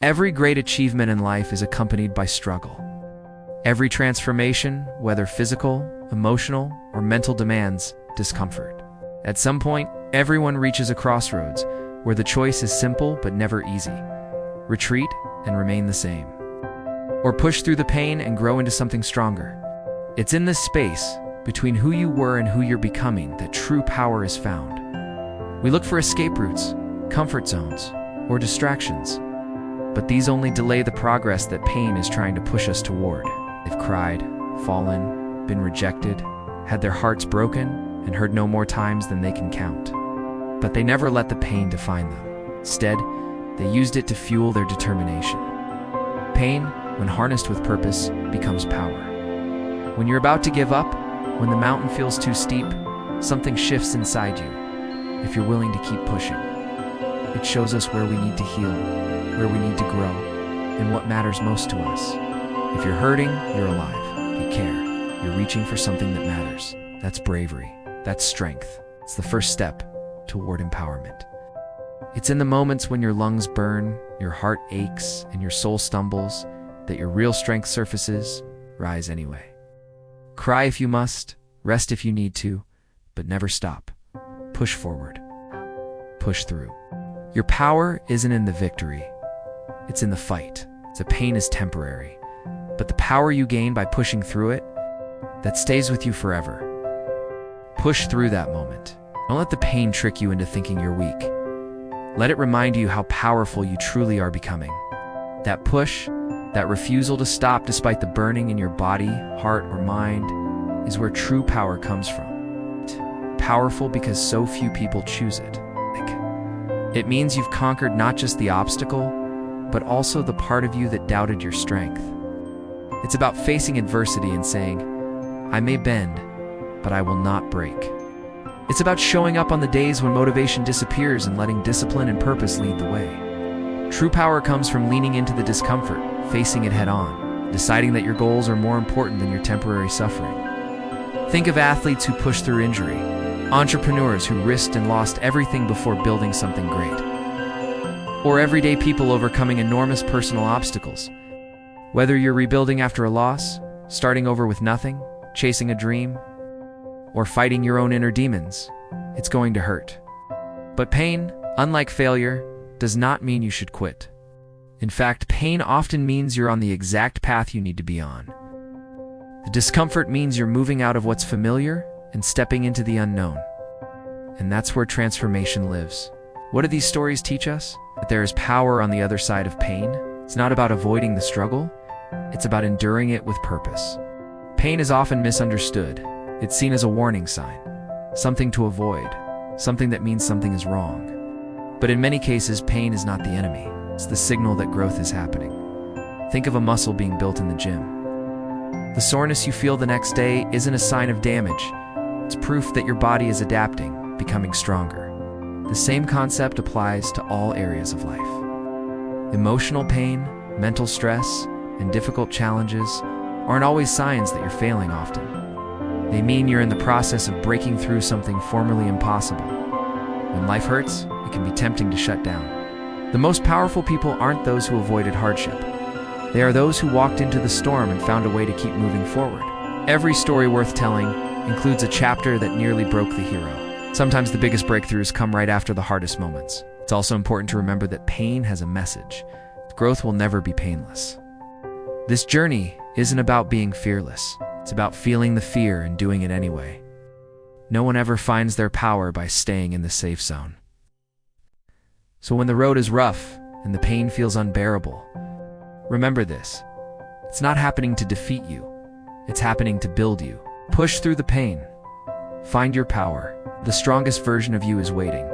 Every great achievement in life is accompanied by struggle. Every transformation, whether physical, emotional, or mental, demands discomfort. At some point, everyone reaches a crossroads where the choice is simple but never easy. Retreat and remain the same, or push through the pain and grow into something stronger. It's in this space, between who you were and who you're becoming, that true power is found. We look for escape routes, comfort zones, or distractions, but these only delay the progress that pain is trying to push us toward. They've cried, fallen, been rejected, had their hearts broken, and heard no more times than they can count. But they never let the pain define them. Instead, they used it to fuel their determination. Pain, when harnessed with purpose, becomes power. When you're about to give up, when the mountain feels too steep, something shifts inside you. If you're willing to keep pushing, it shows us where we need to heal, where we need to grow, and what matters most to us. If you're hurting, you're alive. You care. You're reaching for something that matters. That's bravery. That's strength. It's the first step toward empowerment. It's in the moments when your lungs burn, your heart aches, and your soul stumbles that your real strength surfaces. Rise anyway. Cry if you must, rest if you need to, but never stop. Push forward. Push through. Your power isn't in the victory. It's in the fight. The pain is temporary, but the power you gain by pushing through it, that stays with you forever. Push through that moment. Don't let the pain trick you into thinking you're weak. Let it remind you how powerful you truly are becoming. That push, that refusal to stop despite the burning in your body, heart, or mind, is where true power comes from. Powerful because so few people choose it. It means you've conquered not just the obstacle, but also the part of you that doubted your strength. It's about facing adversity and saying, I may bend, but I will not break. It's about showing up on the days when motivation disappears and letting discipline and purpose lead the way. True power comes from leaning into the discomfort, facing it head on, deciding that your goals are more important than your temporary suffering. Think of athletes who pushed through injury, entrepreneurs who risked and lost everything before building something great, or everyday people overcoming enormous personal obstacles. Whether you're rebuilding after a loss, starting over with nothing, chasing a dream, or fighting your own inner demons, it's going to hurt. But pain, unlike failure, does not mean you should quit. In fact, pain often means you're on the exact path you need to be on. The discomfort means you're moving out of what's familiar and stepping into the unknown. And that's where transformation lives. What do these stories teach us? That there is power on the other side of pain. It's not about avoiding the struggle. It's about enduring it with purpose. Pain is often misunderstood. It's seen as a warning sign, something to avoid, something that means something is wrong. But in many cases, pain is not the enemy. It's the signal that growth is happening. Think of a muscle being built in the gym. The soreness you feel the next day isn't a sign of damage. It's proof that your body is adapting, becoming stronger. The same concept applies to all areas of life. Emotional pain, mental stress, and difficult challenges aren't always signs that you're failing often. They mean you're in the process of breaking through something formerly impossible. When life hurts, it can be tempting to shut down. The most powerful people aren't those who avoided hardship. They are those who walked into the storm and found a way to keep moving forward. Every story worth telling includes a chapter that nearly broke the hero. Sometimes the biggest breakthroughs come right after the hardest moments. It's also important to remember that pain has a message. Growth will never be painless. This journey isn't about being fearless. It's about feeling the fear and doing it anyway. No one ever finds their power by staying in the safe zone. So when the road is rough and the pain feels unbearable, remember this. It's not happening to defeat you. It's happening to build you. Push through the pain. Find your power. The strongest version of you is waiting.